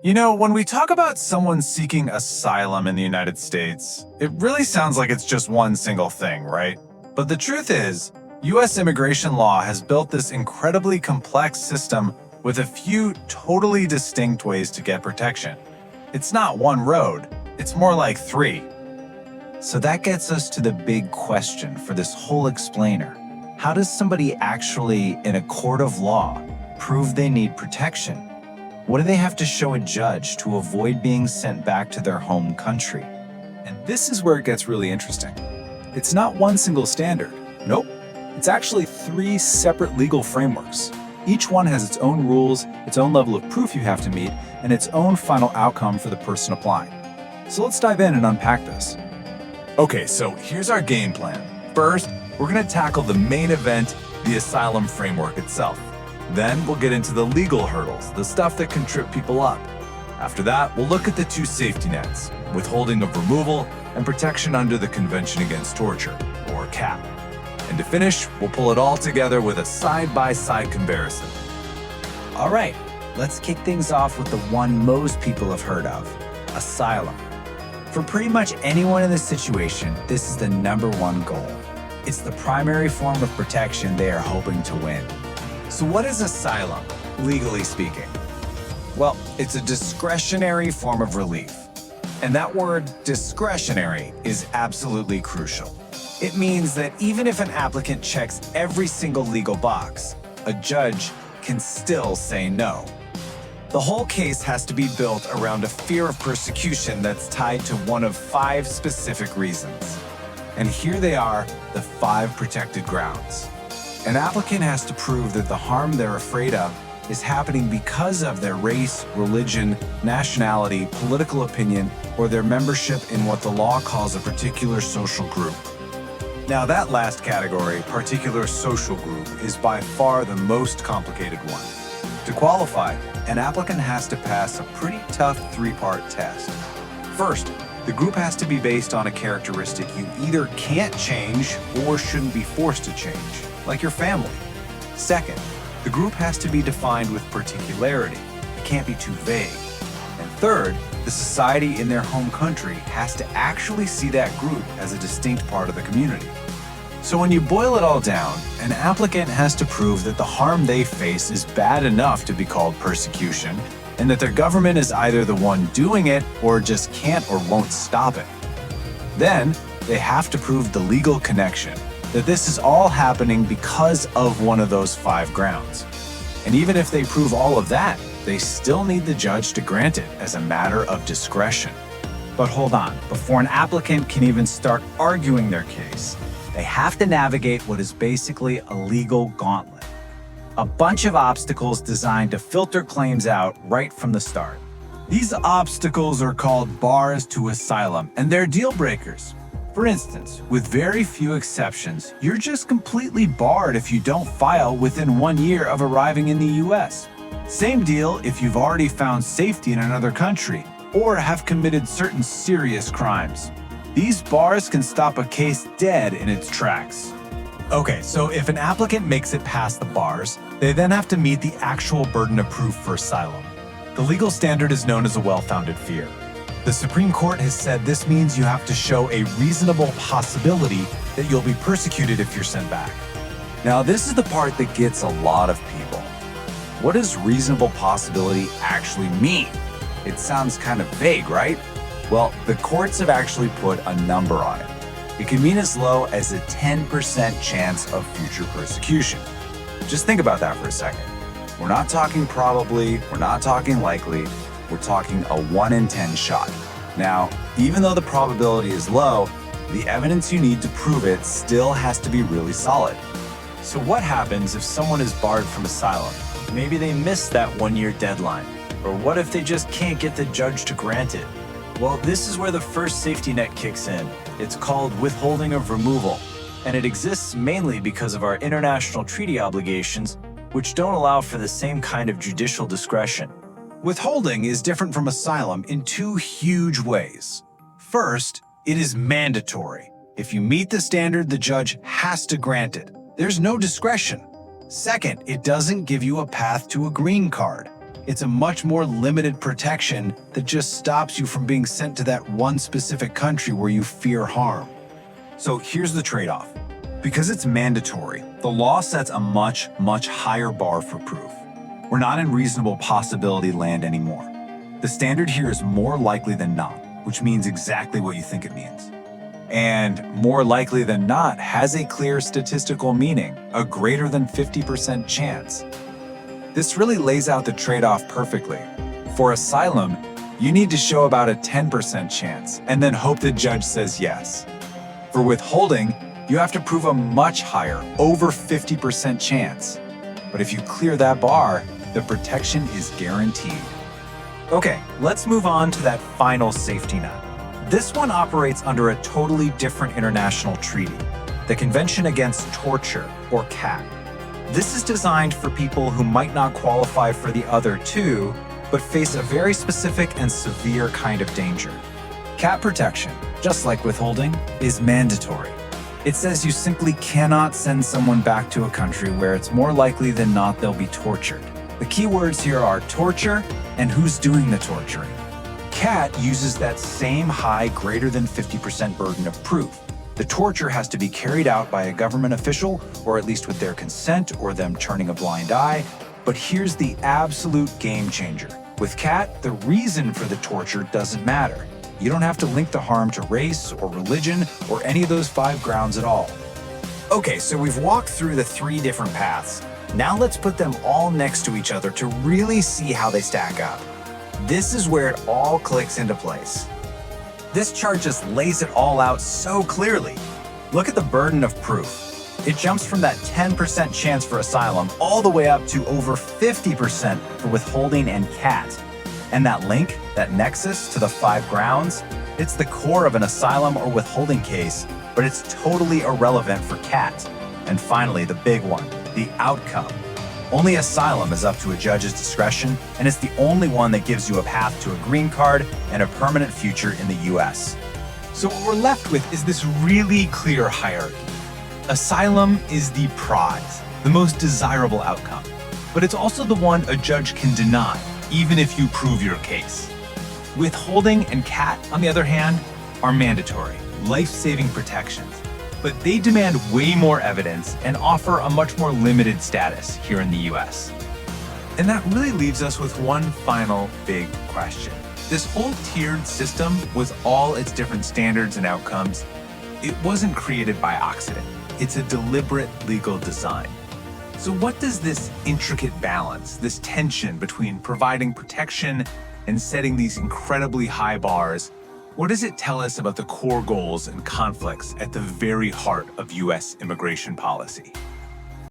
You know, when we talk about someone seeking asylum in the United States, it really sounds like it's just one single thing, right? But the truth is, US immigration law has built this incredibly complex system with a few totally distinct ways to get protection. It's not one road, it's more like three. So that gets us to the big question for this whole explainer. How does somebody actually, in a court of law, prove they need protection? What do they have to show a judge to avoid being sent back to their home country? And this is where it gets really interesting. It's not one single standard. Nope. It's actually three separate legal frameworks. Each one has its own rules, its own level of proof you have to meet, and its own final outcome for the person applying. So let's dive in and unpack this. Okay, so here's our game plan. First, we're going to tackle the main event, the asylum framework itself. Then we'll get into the legal hurdles, the stuff that can trip people up. After that, we'll look at the two safety nets, withholding of removal and protection under the Convention Against Torture, or CAT. And to finish, we'll pull it all together with a side-by-side comparison. All right, let's kick things off with the one most people have heard of, asylum. For pretty much anyone in this situation, this is the number one goal. It's the primary form of protection they are hoping to win. So what is asylum, legally speaking? Well, it's a discretionary form of relief. And that word discretionary is absolutely crucial. It means that even if an applicant checks every single legal box, a judge can still say no. The whole case has to be built around a fear of persecution that's tied to one of 5 specific reasons. And here they are, the 5 protected grounds. An applicant has to prove that the harm they're afraid of is happening because of their race, religion, nationality, political opinion, or their membership in what the law calls a particular social group. Now that last category, particular social group, is by far the most complicated one. To qualify, an applicant has to pass a pretty tough 3-part test. First, the group has to be based on a characteristic you either can't change or shouldn't be forced to change, like your family. Second, the group has to be defined with particularity. It can't be too vague. And third, the society in their home country has to actually see that group as a distinct part of the community. So when you boil it all down, an applicant has to prove that the harm they face is bad enough to be called persecution, and that their government is either the one doing it or just can't or won't stop it. Then, they have to prove the legal connection, that this is all happening because of one of those 5 grounds. And even if they prove all of that, they still need the judge to grant it as a matter of discretion. But hold on, before an applicant can even start arguing their case, they have to navigate what is basically a legal gauntlet. A bunch of obstacles designed to filter claims out right from the start. These obstacles are called bars to asylum, and they're deal breakers. For instance, with very few exceptions, you're just completely barred if you don't file within 1 year of arriving in the US. Same deal if you've already found safety in another country or have committed certain serious crimes. These bars can stop a case dead in its tracks. Okay, so if an applicant makes it past the bars, they then have to meet the actual burden of proof for asylum. The legal standard is known as a well-founded fear. The Supreme Court has said this means you have to show a reasonable possibility that you'll be persecuted if you're sent back. Now, this is the part that gets a lot of people. What does reasonable possibility actually mean? It sounds kind of vague, right? Well, the courts have actually put a number on it. It can mean as low as a 10% chance of future persecution. Just think about that for a second. We're not talking probably, we're not talking likely, we're talking a 1 in 10 shot. Now, even though the probability is low, the evidence you need to prove it still has to be really solid. So what happens if someone is barred from asylum? Maybe they missed that 1-year deadline. Or what if they just can't get the judge to grant it? Well, this is where the first safety net kicks in. It's called withholding of removal, and it exists mainly because of our international treaty obligations, which don't allow for the same kind of judicial discretion. Withholding is different from asylum in 2 huge ways. First, it is mandatory. If you meet the standard, the judge has to grant it. There's no discretion. Second, it doesn't give you a path to a green card. It's a much more limited protection that just stops you from being sent to that one specific country where you fear harm. So here's the trade-off. Because it's mandatory, the law sets a much, much higher bar for proof. We're not in reasonable possibility land anymore. The standard here is more likely than not, which means exactly what you think it means. And more likely than not has a clear statistical meaning, a greater than 50% chance. This really lays out the trade-off perfectly. For asylum, you need to show about a 10% chance and then hope the judge says yes. For withholding, you have to prove a much higher, over 50% chance. But if you clear that bar, the protection is guaranteed. Okay, let's move on to that final safety net. This one operates under a totally different international treaty, the Convention Against Torture, or CAT. This is designed for people who might not qualify for the other two, but face a very specific and severe kind of danger. CAT protection, just like withholding, is mandatory. It says you simply cannot send someone back to a country where it's more likely than not they'll be tortured. The key words here are torture and who's doing the torturing. CAT uses that same high, greater than 50% burden of proof. The torture has to be carried out by a government official, or at least with their consent or them turning a blind eye. But here's the absolute game changer. With CAT, the reason for the torture doesn't matter. You don't have to link the harm to race or religion or any of those 5 grounds at all. Okay, so we've walked through the 3 different paths. Now let's put them all next to each other to really see how they stack up. This is where it all clicks into place. This chart just lays it all out so clearly. Look at the burden of proof. It jumps from that 10% chance for asylum all the way up to over 50% for withholding and CAT. And that link, that nexus to the 5 grounds, it's the core of an asylum or withholding case, but it's totally irrelevant for CAT. And finally, the big one, the outcome. Only asylum is up to a judge's discretion, and it's the only one that gives you a path to a green card and a permanent future in the US. So what we're left with is this really clear hierarchy. Asylum is the prize, the most desirable outcome, but it's also the one a judge can deny, even if you prove your case. Withholding and CAT, on the other hand, are mandatory, life-saving protections, but they demand way more evidence and offer a much more limited status here in the US. And that really leaves us with one final big question. This whole tiered system, with all its different standards and outcomes, it wasn't created by accident. It's a deliberate legal design. So what does this intricate balance, this tension between providing protection and setting these incredibly high bars, what does it tell us about the core goals and conflicts at the very heart of US immigration policy?